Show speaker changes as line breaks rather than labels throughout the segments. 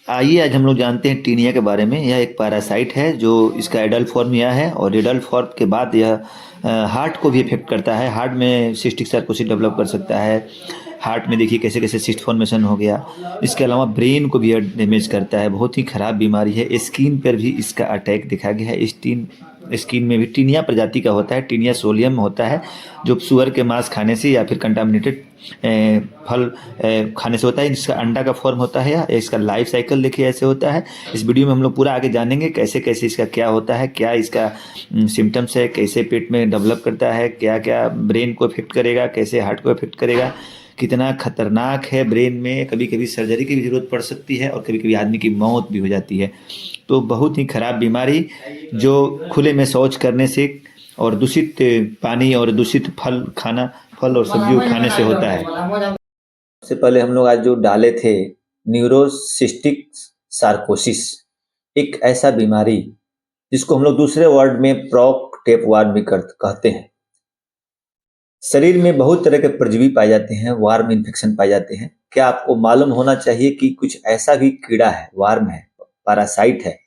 आइए आज हम लोग जानते हैं टीनिया के बारे में। यह एक पैरासाइट है जो इसका एडल्ट फॉर्म यह है और एडल्ट फॉर्म के बाद यह हार्ट को भी इफेक्ट करता है। हार्ट में सिस्टिक सर्कोसिस डेवलप कर सकता है। हार्ट में देखिए कैसे कैसे सिस्ट फॉर्मेशन हो गया। इसके अलावा ब्रेन को भी डैमेज करता है। बहुत ही खराब बीमारी है। स्किन पर भी इसका अटैक देखा गया है। स्किन में भी टीनिया प्रजाति का होता है। टीनिया सोलियम होता है जो सुअर के मांस खाने से या फिर कंटामिनेटेड फल खाने से होता है। इसका अंडा का फॉर्म होता है। इसका लाइफ साइकिल देखिए ऐसे होता है। इस वीडियो में हम लोग पूरा आगे जानेंगे कैसे कैसे इसका क्या होता है, क्या इसका सिम्टम्स है, कैसे पेट में डेवलप करता है, क्या क्या ब्रेन को इफेक्ट करेगा, कैसे हार्ट को इफेक्ट करेगा, कितना खतरनाक है। ब्रेन में कभी कभी सर्जरी की भी ज़रूरत पड़ सकती है और कभी कभी आदमी की मौत भी हो जाती है। तो बहुत ही खराब बीमारी जो खुले में शौच करने से और दूषित पानी और दूषित फल और सब्जियों खाने से होता है। सबसे पहले हम लोग आज जो डाले थे न्यूरोसिस्टिक सार्कोसिस, एक ऐसा बीमारी जिसको हम लोग दूसरे वर्ड में प्रॉक टेप वार्म भी कहते हैं। शरीर में बहुत तरह के परजीवी पाए जाते हैं, वार्म इन्फेक्शन पाए जाते हैं। क्या आपको मालूम होना चाहिए कि कुछ ऐसा भी कीड़ा है, वार्म है, पैरासाइट है,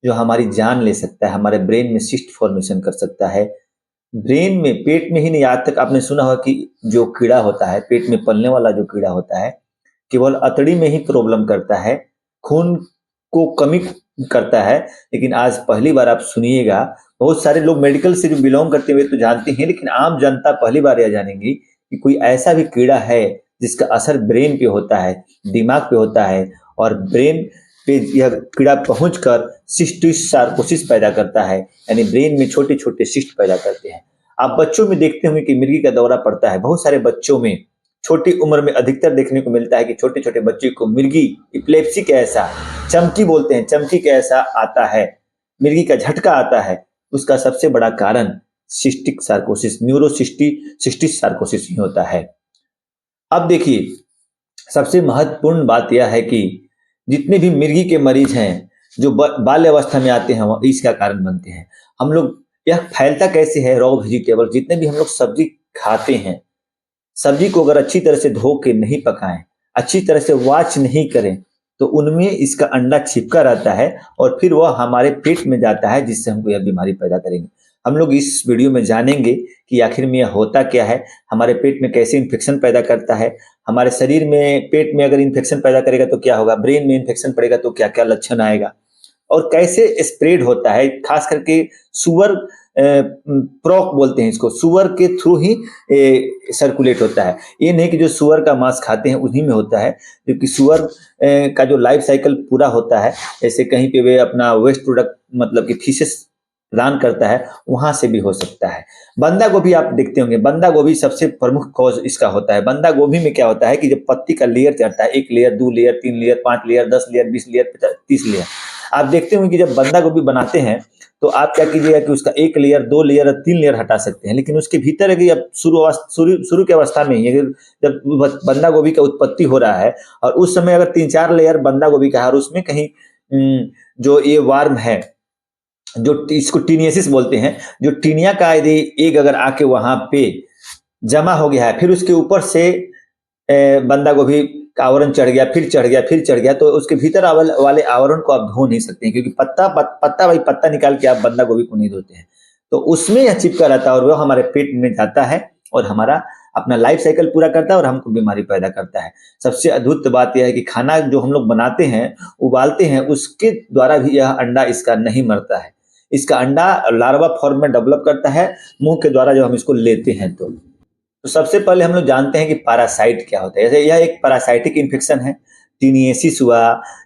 जो हमारी जान ले सकता है, हमारे ब्रेन में सिस्ट फॉर्मेशन कर सकता है। ब्रेन में, पेट में ही नहीं, आज तक आपने सुना होगा कि जो कीड़ा होता है, पेट में पलने वाला जो कीड़ा होता है, केवल अतड़ी में ही प्रॉब्लम करता है, खून को कमी करता है। लेकिन आज पहली बार आप सुनिएगा, बहुत सारे लोग मेडिकल से जो बिलोंग करते हुए तो जानते हैं, लेकिन आम जनता पहली बार यह जानेंगी कि कोई ऐसा भी कीड़ा है जिसका असर ब्रेन पे होता है, दिमाग पे होता है और ब्रेन पे यह कीड़ा पहुंचकर सिस्टिस सार्कोसिस पैदा करता है, यानी ब्रेन में छोटे छोटे सिस्ट पैदा करते हैं। आप बच्चों में देखते होंगे कि मिर्गी का दौरा पड़ता है। बहुत सारे बच्चों में छोटी उम्र में अधिकतर देखने को मिलता है कि छोटे छोटे बच्चे को मिर्गी, इपिलेप्सी के ऐसा, चमकी बोलते हैं, चमकी के ऐसा आता है, मिर्गी का झटका आता है। उसका सबसे बड़ा कारण सिस्टिक सार्कोसिस, सिस्टिस सार्कोसिस ही होता है। अब देखिए, सबसे महत्वपूर्ण बात यह है कि जितने भी मिर्गी के मरीज हैं जो बाल्य अवस्था में आते हैं, वो इसका कारण बनते हैं। हम लोग, यह फैलता कैसे है? रॉ वेजिटेबल, जितने भी हम लोग सब्जी खाते हैं, सब्जी को अगर अच्छी तरह से धो के नहीं पकाएं, अच्छी तरह से वॉच नहीं करें, तो उनमें इसका अंडा छिपका रहता है और फिर वह हमारे पेट में जाता है, जिससे हमको यह बीमारी पैदा करेंगे। हम लोग इस वीडियो में जानेंगे कि आखिर में यह होता क्या है, हमारे पेट में कैसे इन्फेक्शन पैदा करता है, हमारे शरीर में, पेट में अगर इन्फेक्शन पैदा करेगा तो क्या होगा, ब्रेन में इन्फेक्शन पड़ेगा तो क्या क्या लक्षण आएगा और कैसे स्प्रेड होता है। खास करके सुअर, प्रॉक बोलते हैं इसको, सुअर के थ्रू ही सर्कुलेट होता है। ये नहीं कि जो सुअर का मांस खाते हैं उन्हीं में होता है, क्योंकि सुअर का जो लाइफ साइकिल पूरा होता है, जैसे कहीं पे वे अपना वेस्ट प्रोडक्ट मतलब कि फीसेस प्रदान करता है, वहां से भी हो सकता है। बंदा गोभी आप देखते होंगे, बंदा गोभी सबसे प्रमुख कॉज इसका होता है। बंदा गोभी में क्या होता है कि जब पत्ती का लेयर चढ़ता है, 1 layer, 2 layer, 3 layer, 5 layer, 10 layer, 20 layer, 30 layer, आप देखते होंगे कि जब बंदा गोभी बनाते हैं तो आप क्या कीजिएगा कि उसका 1 लेयर, 2 लेयर और 3 लेयर हटा सकते हैं, लेकिन उसके भीतर अगर अब शुरू की अवस्था में ही अगर जब बंदा गोभी का उत्पत्ति हो रहा है और उस समय अगर 3-4 लेयर बंदा गोभी का है और उसमें कहीं जो ये वार्म है, जो इसको टीनियसिस बोलते हैं, जो टीनिया का यदि एग अगर आके वहां पे जमा हो गया है, फिर उसके ऊपर से बंदा गोभी का आवरण चढ़ गया, फिर चढ़ गया, फिर चढ़ गया, तो उसके भीतर वाले आवरण को आप धो नहीं सकते हैं, क्योंकि पत्ता निकाल के आप बंदा गोभी को नहीं धोते हैं, तो उसमें यह चिपका रहता है और वह हमारे पेट में जाता है और हमारा अपना लाइफ साइकिल पूरा करता है और हमको बीमारी पैदा करता है। सबसे अद्भुत बात यह है कि खाना जो हम लोग बनाते हैं, उबालते हैं, उसके द्वारा भी यह अंडा इसका नहीं मरता है। इसका अंडा लार्वा फॉर्म में डेवलप करता है मुंह के द्वारा जब हम इसको लेते हैं तो सबसे पहले हम लोग जानते हैं कि पैरासाइट क्या होता है। जैसे यह एक पैरासाइटिक इन्फेक्शन है। टीनियसिस हुआ,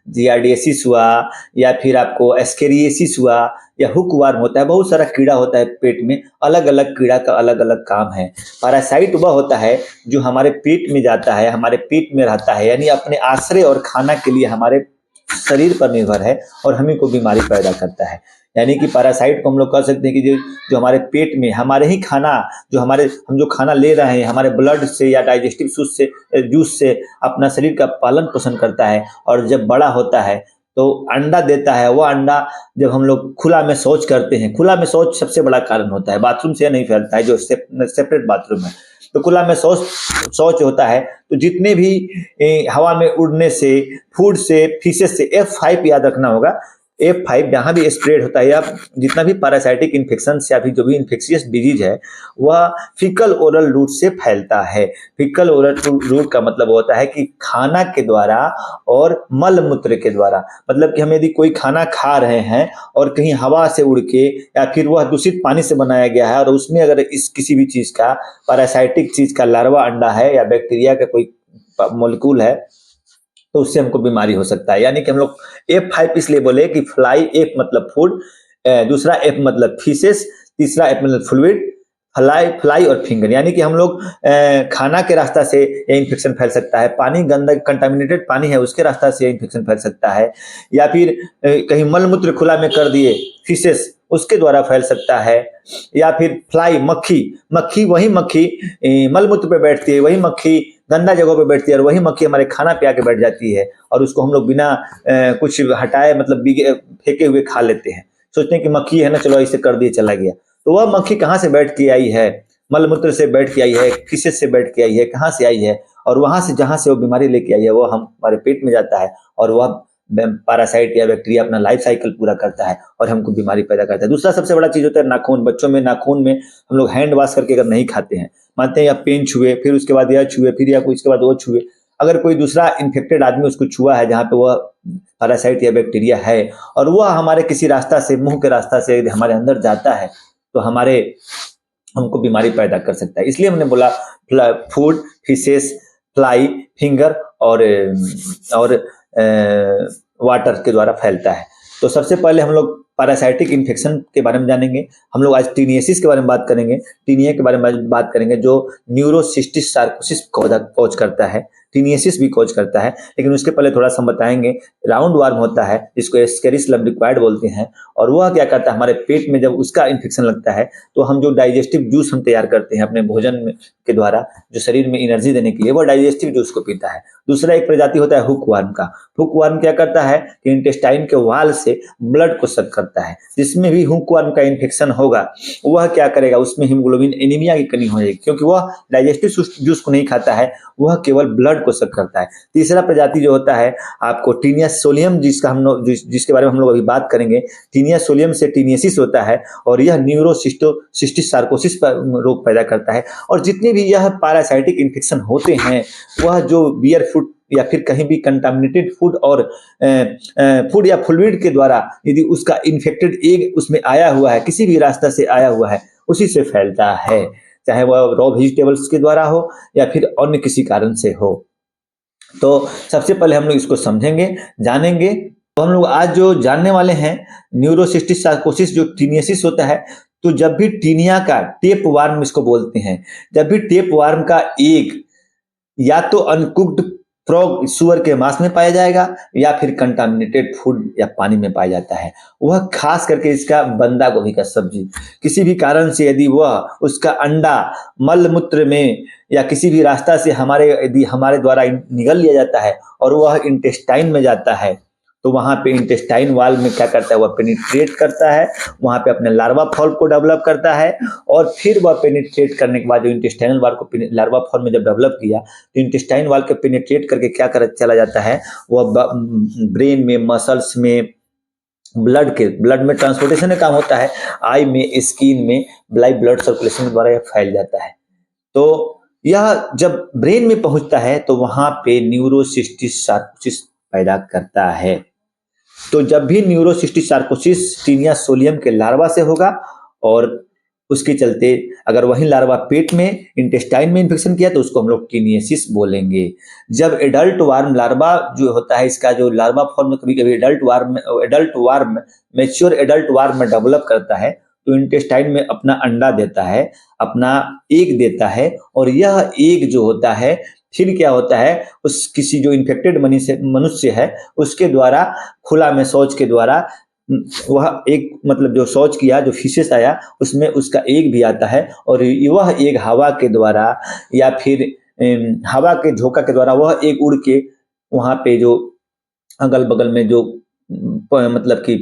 जियार्डियसिस हुआ, या फिर आपको एस्केरियसिस हुआ, या हुक वार्म होता है। बहुत सारा कीड़ा होता है पेट में, अलग अलग कीड़ा का अलग अलग काम है। पैरासाइट वह होता है जो हमारे पेट में जाता है, हमारे पेट में रहता है, यानी अपने आश्रय और खाना के लिए हमारे शरीर पर निर्भर है और हमें को बीमारी पैदा करता है। यानी कि पैरासाइट को हम लोग कह सकते हैं कि जो हमारे पेट में, हमारे ही खाना, हम जो खाना ले रहे हैं, हमारे ब्लड से या डाइजेस्टिव जूस से अपना शरीर का पालन पोषण करता है और जब बड़ा होता है तो अंडा देता है। वह अंडा जब हम लोग खुला में शौच करते हैं, खुला में शौच सबसे बड़ा कारण होता है, बाथरूम से नहीं फैलता है, जो सेपरेट बाथरूम है, तो खुला में शौच शौच होता है तो जितने भी हवा में उड़ने से, फूड से, फीसेस से, F5 याद रखना होगा। F5 जहाँ भी स्प्रेड होता है या जितना भी पैरासाइटिक इन्फेक्शन या फिर जो भी इन्फेक्शियस डिजीज है वह फीकल ओरल रूट से फैलता है। फीकल ओरल रूट का मतलब होता है कि खाना के द्वारा और मल मूत्र के द्वारा, मतलब कि हम यदि कोई खाना खा रहे हैं और कहीं हवा से उड़ के या फिर वह दूषित पानी से बनाया गया है और उसमें अगर इस किसी भी चीज का पैरासाइटिक चीज का लार्वा अंडा है या बैक्टीरिया का कोई मोलिक्यूल है तो उससे हमको बीमारी हो सकता है। यानी कि हम लोग F5 इसलिए बोले कि फ्लाई, F मतलब फूड, दूसरा F मतलब फीसेस, तीसरा F मतलब फ्लूइड, फ्लाई फ्लाई और फिंगर, यानी कि हम लोग खाना के रास्ता से ये इन्फेक्शन फैल सकता है, पानी गंदा कंटामिनेटेड पानी है उसके रास्ता से इन्फेक्शन फैल सकता है, या फिर कहीं मल मूत्र खुला में कर दिए फीसेस उसके द्वारा फैल सकता है, या फिर फ्लाई मक्खी, मक्खी वही मक्खी मल मूत्र पे बैठती है, वही मक्खी गंदा जगह पे बैठती है और वही मक्खी हमारे खाना पे आके बैठ जाती है और उसको हम लोग बिना कुछ हटाए मतलब फेंके हुए खा लेते हैं, सोचते हैं कि मक्खी है ना चलो इसे कर दिए चला गया। तो वह मक्खी कहाँ से बैठ के आई है? मल मूत्र से बैठ के आई है, फीसेस से बैठ के आई है, कहाँ से आई है? और वहां से जहां से वो बीमारी लेके आई है वो हमारे पेट में जाता है और वह पैरासाइट या बैक्टीरिया अपना लाइफ साइकिल पूरा करता है और हमको बीमारी पैदा करता है। दूसरा सबसे बड़ा चीज होता है नाखून। बच्चों में नाखून में हम लोग हैंड वॉश करके अगर नहीं खाते हैं, मानते हैं या पेन छुए फिर उसके बाद यह छुए फिर या कोई इसके बाद वो छुए, अगर कोई दूसरा इन्फेक्टेड आदमी उसको छुआ है जहाँ पे वह पैरासाइट या बैक्टीरिया है और वह हमारे किसी रास्ता से, मुंह के रास्ता से हमारे अंदर जाता है तो हमारे हमको बीमारी पैदा कर सकता है। इसलिए हमने बोला फूड, फिशेस, फ्लाई, फिंगर और वाटर के द्वारा फैलता है। तो सबसे पहले हम लोग पैरासाइटिक इन्फेक्शन के बारे में जानेंगे। हम लोग आज टीनियासिस के बारे में बात करेंगे, टीनिया के बारे में बात करेंगे जो न्यूरोसिस्टिस सार्कोसिस कॉज करता है, टीनियासिस भी कॉज करता है। लेकिन उसके पहले थोड़ा सा हम बताएंगे, राउंड वार्म होता है जिसको एस्केरिस लम्बिक्वाइड बोलते हैं और वह क्या करता है हमारे पेट में जब उसका इन्फेक्शन लगता है तो हम जो डाइजेस्टिव जूस हम तैयार करते हैं अपने भोजन के द्वारा जो शरीर में एनर्जी देने के लिए, वह डाइजेस्टिव जूस को पीता है। दूसरा एक प्रजाति होता है हुक वार्म का। हुक वार्म क्या करता है कि इंटेस्टाइन के वाल से ब्लड को सक करता है। जिसमें भी हुक वार्म का इन्फेक्शन होगा वह क्या करेगा, उसमें हीमोग्लोबिन एनीमिया की कमी हो जाएगी क्योंकि वह डाइजेस्टिव जूस को नहीं खाता है, वह केवल ब्लड को सक करता है। तीसरा प्रजाति जो होता है आपको टीनिया सोलियम, जिसके बारे में हम लोग अभी बात करेंगे, टीनिया सोलियम से टीनियासिस होता है और यह न्यूरोसिस्टिस सार्कोसिस रोग पैदा करता है। और जितने भी यह पैरासाइटिक इन्फेक्शन होते हैं वह जो बियर फूड या फिर कहीं भी कंटामिनेटेड फूड और फूड या फ्लूइड के द्वारा यदि उसका इन्फेक्टेड एग उसमें आया हुआ है, किसी भी रास्ता से आया हुआ है, उसी से फैलता है, चाहे वह रॉ वेजिटेबल्स के द्वारा हो या फिर अन्य किसी कारण से हो। तो सबसे पहले हम लोग इसको समझेंगे, जानेंगे। तो हम लोग आज जो जानने वाले हैं न्यूरोसिस्टिस सार्कोसिस जो टीनियासिस होता है, तो जब भी टीनिया का टेप वार्म इसको बोलते हैं, जब भी टेप वार्म का एग या तो अनकुक्ड फ्रॉग सुअर के मांस में पाया जाएगा या फिर कंटामिनेटेड फूड या पानी में पाया जाता है, वह खास करके इसका बंदा गोभी का सब्जी, किसी भी कारण से यदि वह उसका अंडा मल मूत्र में या किसी भी रास्ता से यदि हमारे द्वारा निगल लिया जाता है और वह इंटेस्टाइन में जाता है तो वहां पे इंटेस्टाइन वाल में क्या करता है, वह पेनिट्रेट करता है, वहां पे अपने लार्वा फॉर्म को डेवलप करता है और फिर वह पेनिट्रेट करने के बाद जो इंटेस्टाइनल वाल को लार्वा फॉर्म में जब डेवलप किया तो इंटेस्टाइन वाल के पेनिट्रेट करके क्या कर चला जाता है, वह ब्रेन में, मसल्स में, ब्लड में ट्रांसपोर्टेशन का काम होता है, आई में, स्किन में, ब्लड सर्कुलेशन के द्वारा यह फैल जाता है। तो यह जब ब्रेन में पहुंचता है तो वहां पे न्यूरोसिस्टिस सार्कोसिस पैदा करता है। तो जब भी न्यूरोसिस्टिस सार्कोसिस टीनिया सोलियम के लार्वा से होगा और उसके चलते अगर वही लार्वा पेट में इंटेस्टाइन में इन्फेक्शन किया तो उसको हम लोग टीनियासिस बोलेंगे। जब एडल्ट वार्म लार्वा जो होता है, इसका जो लार्वा फॉर्म में कभी कभी मैच्योर एडल्ट वार्म में डेवलप करता है तो इंटेस्टाइन में अपना अंडा देता है, अपना एग देता है और यह एग जो होता है फिर क्या होता है, उस किसी जो इन्फेक्टेड मनुष्य है उसके द्वारा खुला में शौच के द्वारा वह एक मतलब जो शौच किया, जो फीसेस आया उसमें उसका एग भी आता है और वह एग हवा के द्वारा या फिर हवा के झोंका के द्वारा वह एग उड़ के वहां पे जो अगल बगल में जो मतलब कि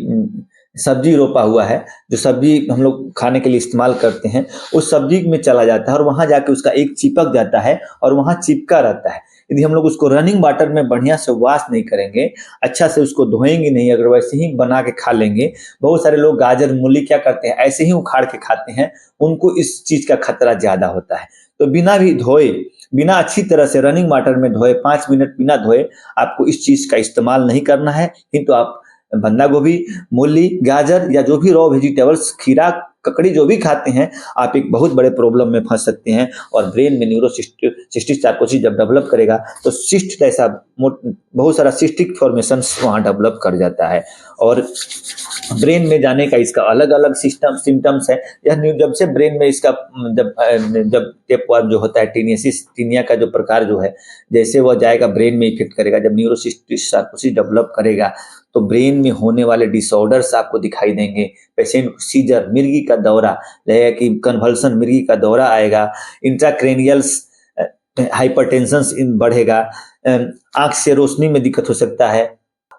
सब्जी रोपा हुआ है, जो सब्जी हम लोग खाने के लिए इस्तेमाल करते हैं, उस सब्जी में चला जाता है और वहाँ जाके उसका एक चिपक जाता है और वहाँ चिपका रहता है। यदि हम लोग उसको रनिंग वाटर में बढ़िया से वॉश नहीं करेंगे, अच्छा से उसको धोएँगे नहीं, अगर वैसे ही बना के खा लेंगे, बहुत सारे लोग गाजर, मूली क्या करते हैं, ऐसे ही उखाड़ के खाते हैं, उनको इस चीज़ का खतरा ज़्यादा होता है। तो बिना भी धोए, बिना अच्छी तरह से रनिंग वाटर में धोए, 5 मिनट बिना धोए आपको इस चीज़ का इस्तेमाल नहीं करना है, नहीं तो आप बंधा गोभी, मूली, गाजर या जो भी रॉ वेजिटेबल्स, खीरा, ककड़ी जो भी खाते हैं, आप एक बहुत बड़े प्रॉब्लम में फंस सकते हैं। और ब्रेन में सिस्टिक सार्कोसिस जब डेवलप करेगा तो सिस्ट जैसा बहुत सारा सिस्टिक फॉर्मेशंस वहाँ डेवलप कर जाता है और ब्रेन में जाने का इसका अलग अलग सिस्टम सिम्टम्स है। यह जब से ब्रेन में इसका जब जब टेपवर्म जो होता है, टीनियसिस, टीनिया का जो प्रकार जो है, जैसे वह जाएगा ब्रेन में इफेक्ट करेगा, जब न्यूरोसिस्टिक सार्कोसिस डेवलप करेगा तो ब्रेन में होने वाले डिसऑर्डर्स आपको दिखाई देंगे। पेशेंट को सीजर, मिर्गी का दौरा लगेगा, कि कन्वल्सन, मिर्गी का दौरा आएगा, इंट्राक्रेनियल्स हाइपरटेंशन बढ़ेगा, आंख से रोशनी में दिक्कत हो सकता है।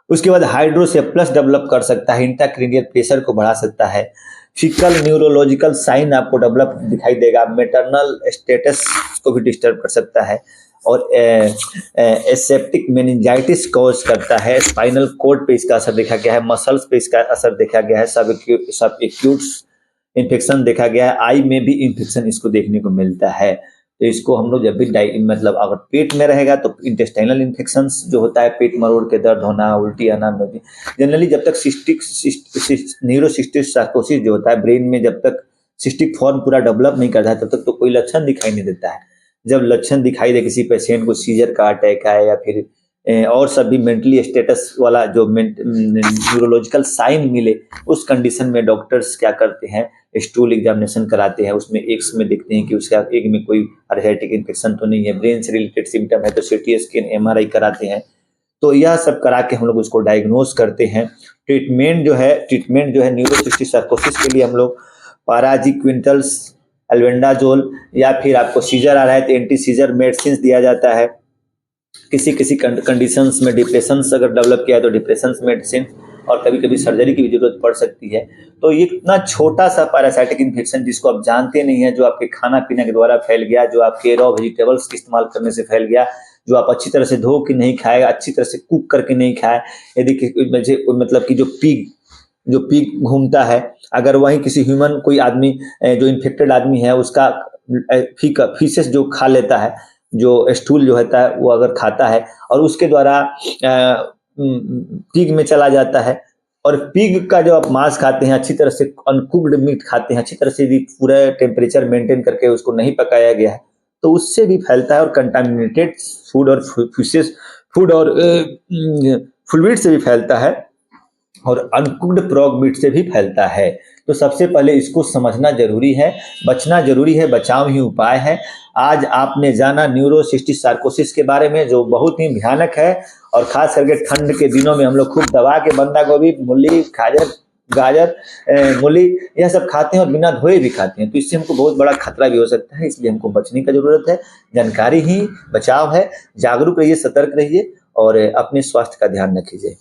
उसके बाद हाइड्रोसेप्लस डेवलप कर सकता है, इंट्राक्रेनियल प्रेशर को बढ़ा सकता है, फिकल न्यूरोलॉजिकल साइन आपको डेवलप दिखाई देगा, मेटरनल स्टेटस को भी डिस्टर्ब कर सकता है और एसेप्टिक मेनिंजाइटिस कॉज करता है। स्पाइनल कोड पे इसका असर देखा गया है, मसल्स पे इसका असर देखा गया है, सब एक्यूट इन्फेक्शन देखा गया है, आई में भी इन्फेक्शन इसको देखने को मिलता है। तो इसको हम लोग जब भी मतलब अगर पेट में रहेगा तो इंटेस्टाइनल इन्फेक्शंस जो होता है, पेट मरोड़ के दर्द होना, उल्टी आना, जनरली जब तक न्यूरोसिस्टिक सार्कोसिस जो होता है ब्रेन में, जब तक सिस्टिक फॉर्म पूरा डेवलप नहीं करता है तब तक तो कोई लक्षण दिखाई नहीं देता है। जब लक्षण दिखाई दे, किसी पेशेंट को सीजर का अटैक आए या फिर और सभी मेंटली स्टेटस वाला जो न्यूरोलॉजिकल साइन मिले, उस कंडीशन में डॉक्टर्स क्या करते हैं, स्टूल एग्जामिनेशन कराते हैं, उसमें एग्स में देखते हैं कि उसका एग में कोई पारासाइटिक इन्फेक्शन तो नहीं है, ब्रेन से रिलेटेड सिम्टम है तो सीटी स्कैन, एमआरआई कराते हैं। तो यह सब करा के हम लोग उसको डायग्नोज करते हैं। ट्रीटमेंट जो है न्यूरोसिस्टिक सार्कोसिस के लिए हम लोग पाराजिक्विंटल्स, अल्बेंडाजोल, या फिर आपको सीजर आ रहा है तो एंटी सीजर मेडिसिन दिया जाता है। किसी कंडीशंस में डिप्रेशंस अगर डेवलप किया है तो डिप्रेशंस मेडिसिन, और कभी कभी सर्जरी की भी जरूरत पड़ सकती है। तो ये इतना छोटा सा पैरासाइटिक इन्फेक्शन जिसको आप जानते नहीं है, जो आपके खाना पीने के द्वारा फैल गया, जो आपके रॉ वेजिटेबल्स के इस्तेमाल करने से फैल गया, जो आप अच्छी तरह से धो के नहीं खाए, अच्छी तरह से कुक करके नहीं खाए, यदि मतलब कि जो पीक घूमता है, अगर वहीं किसी ह्यूमन कोई आदमी जो इन्फेक्टेड आदमी है उसका फीसेस जो खा लेता है, जो स्टूल जो होता है वो अगर खाता है और उसके द्वारा पिग में चला जाता है, और पिग का जो आप मांस खाते हैं, अच्छी तरह से अनकुक्ड मीट खाते हैं, अच्छी तरह से पूरा टेम्परेचर मेंटेन करके उसको नहीं पकाया गया है, तो उससे भी फैलता है। और कंटामिनेटेड फूड और फूड और फ्लूइड से भी फैलता है, और अनकुक्ड प्रॉग मीट से भी फैलता है। तो सबसे पहले इसको समझना जरूरी है, बचना जरूरी है, बचाव ही उपाय है। आज आपने जाना न्यूरोसिस्टिक सार्कोसिस के बारे में, जो बहुत ही भयानक है, और खास करके ठंड के दिनों में हम लोग खूब दबा के बंदा गोभी, मूली, गाजर, मूली, यह सब खाते हैं और बिना धोए भी खाते हैं, तो इससे हमको बहुत बड़ा खतरा भी हो सकता है। इसलिए हमको बचने की जरूरत है। जानकारी ही बचाव है। जागरूक रहिए, सतर्क रहिए और अपने स्वास्थ्य का ध्यान रखिए।